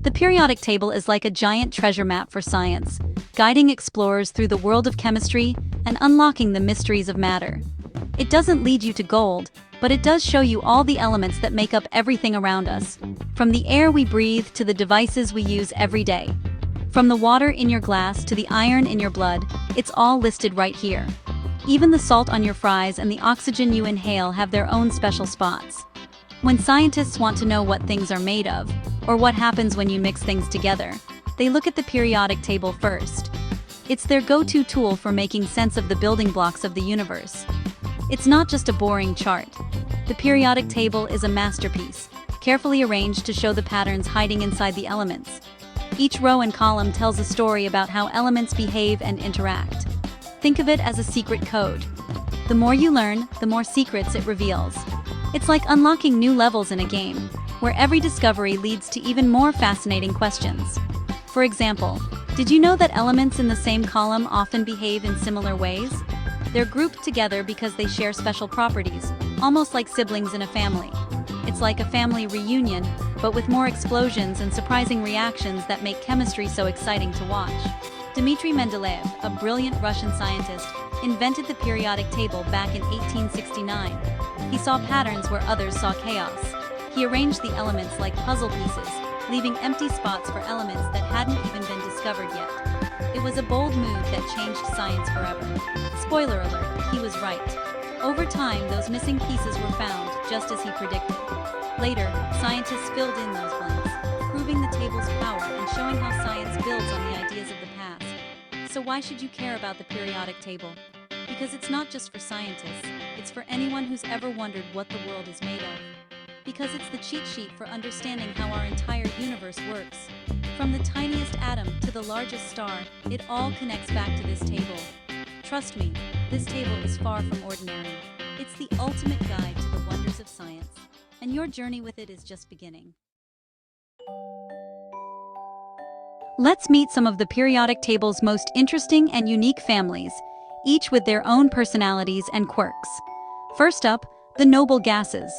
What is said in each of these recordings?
The periodic table is like a giant treasure map for science, guiding explorers through the world of chemistry and unlocking the mysteries of matter. It doesn't lead you to gold, but it does show you all the elements that make up everything around us, from the air we breathe to the devices we use every day. From the water in your glass to the iron in your blood, it's all listed right here. Even the salt on your fries and the oxygen you inhale have their own special spots. When scientists want to know what things are made of, or what happens when you mix things together, they look at the periodic table first. It's their go-to tool for making sense of the building blocks of the universe. It's not just a boring chart. The periodic table is a masterpiece, carefully arranged to show the patterns hiding inside the elements. Each row and column tells a story about how elements behave and interact. Think of it as a secret code. The more you learn, the more secrets it reveals. It's like unlocking new levels in a game, where every discovery leads to even more fascinating questions. For example, did you know that elements in the same column often behave in similar ways? They're grouped together because they share special properties, almost like siblings in a family. It's like a family reunion, but with more explosions and surprising reactions that make chemistry so exciting to watch. Dmitry Mendeleev, a brilliant Russian scientist, invented the periodic table back in 1869. He saw patterns where others saw chaos. He arranged the elements like puzzle pieces, leaving empty spots for elements that hadn't even been discovered yet. It was a bold move that changed science forever. Spoiler alert, he was right. Over time, those missing pieces were found, just as he predicted. Later, scientists filled in those blanks, proving the table's power and showing how science builds on the ideas of the past. So why should you care about the periodic table? Because it's not just for scientists, it's for anyone who's ever wondered what the world is made of. Because it's the cheat sheet for understanding how our entire universe works. From the tiniest atom to the largest star, it all connects back to this table. Trust me, this table is far from ordinary. It's the ultimate guide to the wonders of science, and your journey with it is just beginning. Let's meet some of the periodic table's most interesting and unique families, each with their own personalities and quirks. First up, the noble gases.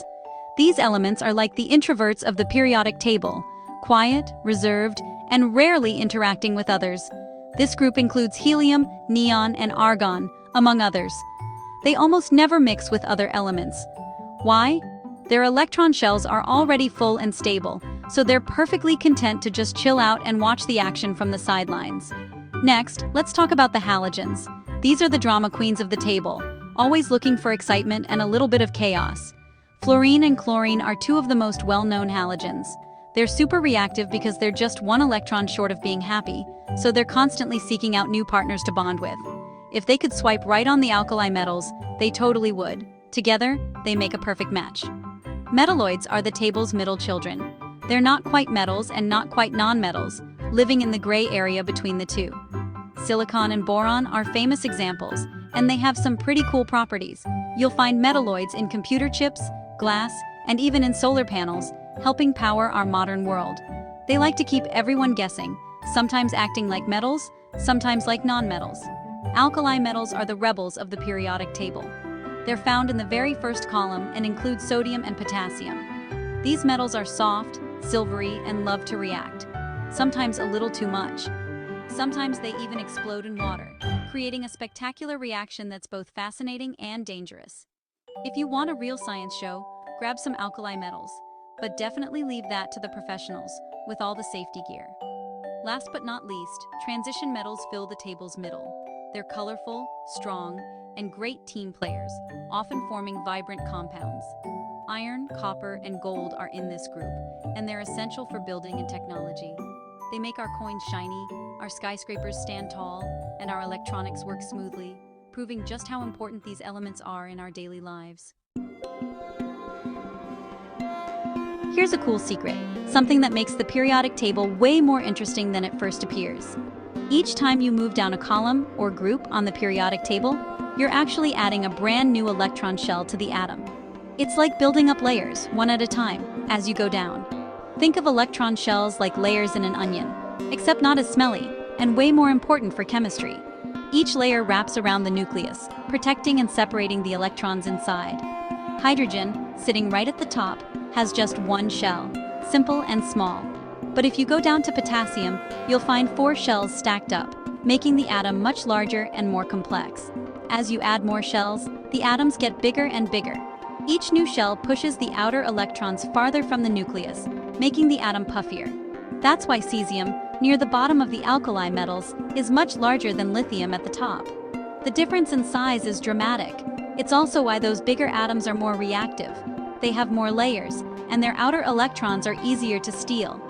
These elements are like the introverts of the periodic table, quiet, reserved, and rarely interacting with others. This group includes helium, neon, and argon, among others. They almost never mix with other elements. Why? Their electron shells are already full and stable, so they're perfectly content to just chill out and watch the action from the sidelines. Next, let's talk about the halogens. These are the drama queens of the table, always looking for excitement and a little bit of chaos. Fluorine and chlorine are two of the most well-known halogens. They're super reactive because they're just one electron short of being happy, so they're constantly seeking out new partners to bond with. If they could swipe right on the alkali metals, they totally would. Together, they make a perfect match. Metalloids are the table's middle children. They're not quite metals and not quite non-metals, living in the gray area between the two. Silicon and boron are famous examples, and they have some pretty cool properties. You'll find metalloids in computer chips, glass, and even in solar panels, helping power our modern world. They like to keep everyone guessing, sometimes acting like metals, sometimes like non-metals. Alkali metals are the rebels of the periodic table. They're found in the very first column and include sodium and potassium. These metals are soft, silvery, and love to react, sometimes a little too much. Sometimes they even explode in water, creating a spectacular reaction that's both fascinating and dangerous. If you want a real science show, grab some alkali metals, but definitely leave that to the professionals with all the safety gear. Last but not least, transition metals fill the table's middle. They're colorful, strong, and great team players, often forming vibrant compounds. Iron, copper, and gold are in this group, and they're essential for building and technology. They make our coins shiny, our skyscrapers stand tall, and our electronics work smoothly, proving just how important these elements are in our daily lives. Here's a cool secret, something that makes the periodic table way more interesting than it first appears. Each time you move down a column or group on the periodic table, you're actually adding a brand new electron shell to the atom. It's like building up layers, one at a time, as you go down. Think of electron shells like layers in an onion, except not as smelly, and way more important for chemistry. Each layer wraps around the nucleus, protecting and separating the electrons inside. Hydrogen, sitting right at the top, has just one shell, simple and small. But if you go down to potassium, you'll find 4 shells stacked up, making the atom much larger and more complex. As you add more shells, the atoms get bigger and bigger. Each new shell pushes the outer electrons farther from the nucleus, making the atom puffier. That's why cesium, near the bottom of the alkali metals, is much larger than lithium at the top. The difference in size is dramatic. It's also why those bigger atoms are more reactive. They have more layers, and their outer electrons are easier to steal.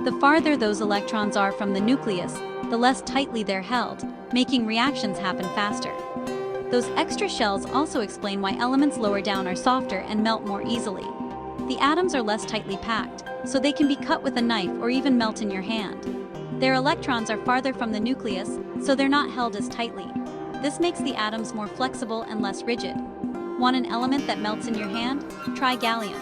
The farther those electrons are from the nucleus, the less tightly they're held, making reactions happen faster. Those extra shells also explain why elements lower down are softer and melt more easily. The atoms are less tightly packed, so they can be cut with a knife or even melt in your hand. Their electrons are farther from the nucleus, so they're not held as tightly. This makes the atoms more flexible and less rigid. Want an element that melts in your hand? Try gallium.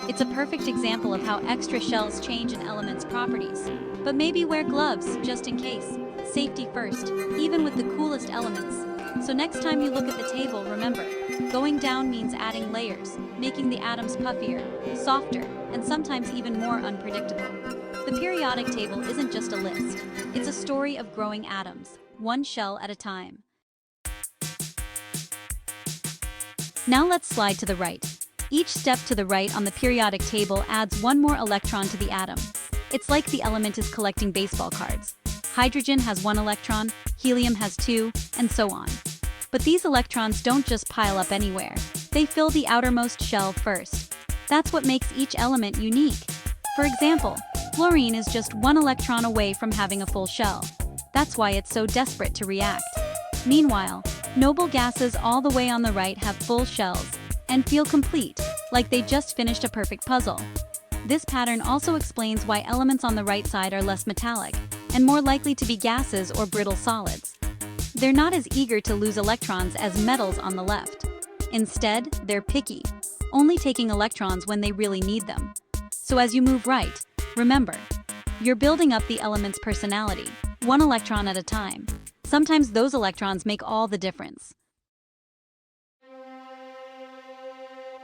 It's a perfect example of how extra shells change an element's properties. But maybe wear gloves, just in case. Safety first, even with the coolest elements. So next time you look at the table, remember, going down means adding layers, making the atoms puffier, softer, and sometimes even more unpredictable. The periodic table isn't just a list. It's a story of growing atoms, one shell at a time. Now let's slide to the right. Each step to the right on the periodic table adds one more electron to the atom. It's like the element is collecting baseball cards. Hydrogen has 1 electron, helium has 2, and so on. But these electrons don't just pile up anywhere. They fill the outermost shell first. That's what makes each element unique. For example, fluorine is just 1 electron away from having a full shell. That's why it's so desperate to react. Meanwhile, noble gases all the way on the right have full shells and feel complete, like they just finished a perfect puzzle. This pattern also explains why elements on the right side are less metallic and more likely to be gases or brittle solids. They're not as eager to lose electrons as metals on the left. Instead, they're picky, only taking electrons when they really need them. So as you move right, remember, you're building up the element's personality, 1 electron at a time. Sometimes those electrons make all the difference.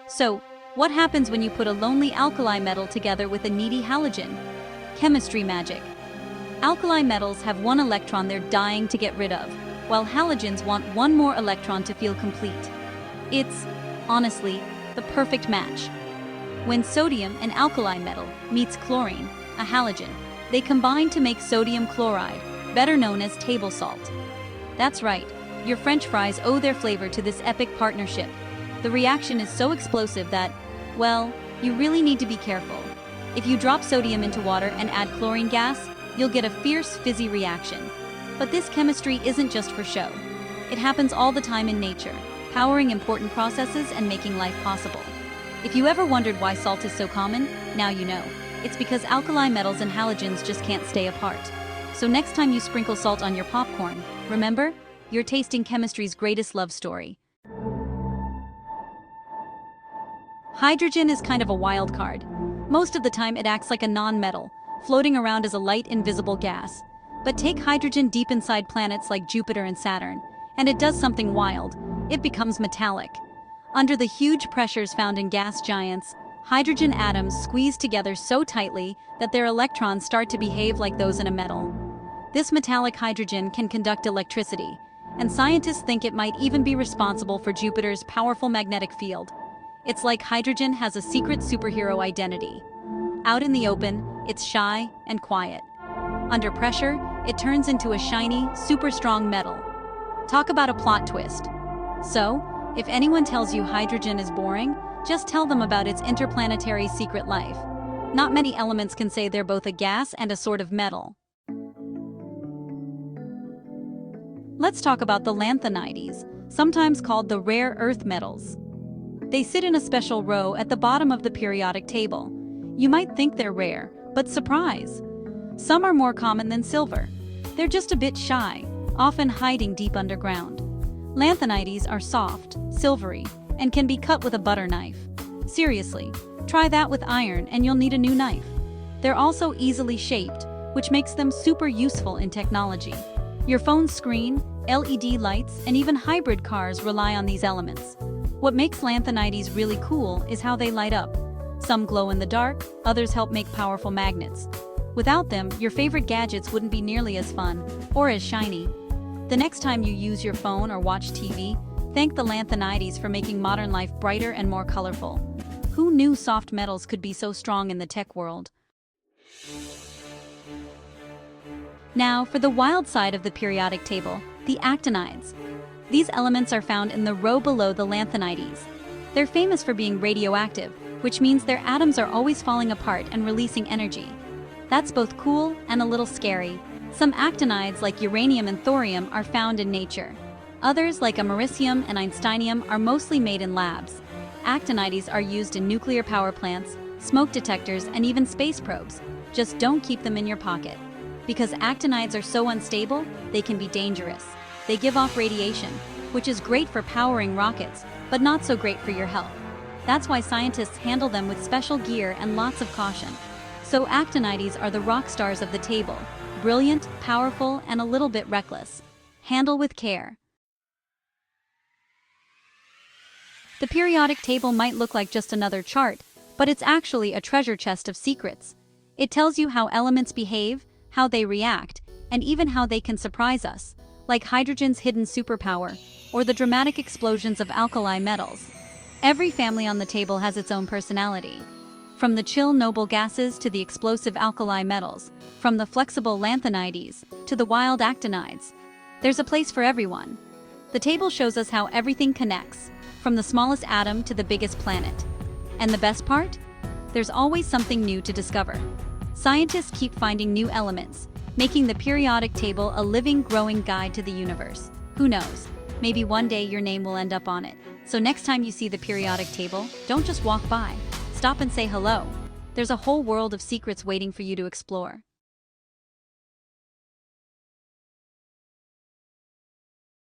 So, what happens when you put a lonely alkali metal together with a needy halogen? Chemistry magic. Alkali metals have 1 electron they're dying to get rid of, while halogens want 1 more electron to feel complete. It's, honestly, the perfect match. When sodium, an alkali metal, meets chlorine, a halogen, they combine to make sodium chloride, better known as table salt. That's right, your French fries owe their flavor to this epic partnership. The reaction is so explosive that, well, you really need to be careful. If you drop sodium into water and add chlorine gas, you'll get a fierce, fizzy reaction. But this chemistry isn't just for show. It happens all the time in nature, powering important processes and making life possible. If you ever wondered why salt is so common, now you know. It's because alkali metals and halogens just can't stay apart. So next time you sprinkle salt on your popcorn, remember, you're tasting chemistry's greatest love story. Hydrogen is kind of a wild card. Most of the time it acts like a non-metal, floating around as a light, invisible gas. But take hydrogen deep inside planets like Jupiter and Saturn, and it does something wild. It becomes metallic. Under the huge pressures found in gas giants, hydrogen atoms squeeze together so tightly that their electrons start to behave like those in a metal. This metallic hydrogen can conduct electricity, and scientists think it might even be responsible for Jupiter's powerful magnetic field. It's like hydrogen has a secret superhero identity. Out in the open, it's shy and quiet. Under pressure, it turns into a shiny, super strong metal. Talk about a plot twist. So, if anyone tells you hydrogen is boring, just tell them about its interplanetary secret life. Not many elements can say they're both a gas and a sort of metal. Let's talk about the lanthanides, sometimes called the rare earth metals. They sit in a special row at the bottom of the periodic table. You might think they're rare, but surprise! Some are more common than silver. They're just a bit shy, often hiding deep underground. Lanthanides are soft, silvery, and can be cut with a butter knife. Seriously, try that with iron and you'll need a new knife. They're also easily shaped, which makes them super useful in technology. Your phone's screen, LED lights, and even hybrid cars rely on these elements. What makes lanthanides really cool is how they light up. Some glow in the dark, others help make powerful magnets. Without them, your favorite gadgets wouldn't be nearly as fun or as shiny. The next time you use your phone or watch TV, thank the lanthanides for making modern life brighter and more colorful. Who knew soft metals could be so strong in the tech world? Now, for the wild side of the periodic table, the actinides. These elements are found in the row below the lanthanides. They're famous for being radioactive, which means their atoms are always falling apart and releasing energy. That's both cool and a little scary. Some actinides, like uranium and thorium, are found in nature. Others, like americium and einsteinium, are mostly made in labs. Actinides are used in nuclear power plants, smoke detectors, and even space probes. Just don't keep them in your pocket. Because actinides are so unstable, they can be dangerous. They give off radiation, which is great for powering rockets, but not so great for your health. That's why scientists handle them with special gear and lots of caution. So actinides are the rock stars of the table. Brilliant, powerful, and a little bit reckless. Handle with care. The periodic table might look like just another chart, but it's actually a treasure chest of secrets. It tells you how elements behave, how they react, and even how they can surprise us, like hydrogen's hidden superpower, or the dramatic explosions of alkali metals. Every family on the table has its own personality. From the chill noble gases to the explosive alkali metals, from the flexible lanthanides to the wild actinides. There's a place for everyone. The table shows us how everything connects, from the smallest atom to the biggest planet. And the best part? There's always something new to discover. Scientists keep finding new elements, making the periodic table a living, growing guide to the universe. Who knows? Maybe one day your name will end up on it. So next time you see the periodic table, don't just walk by. Stop and say hello. There's a whole world of secrets waiting for you to explore.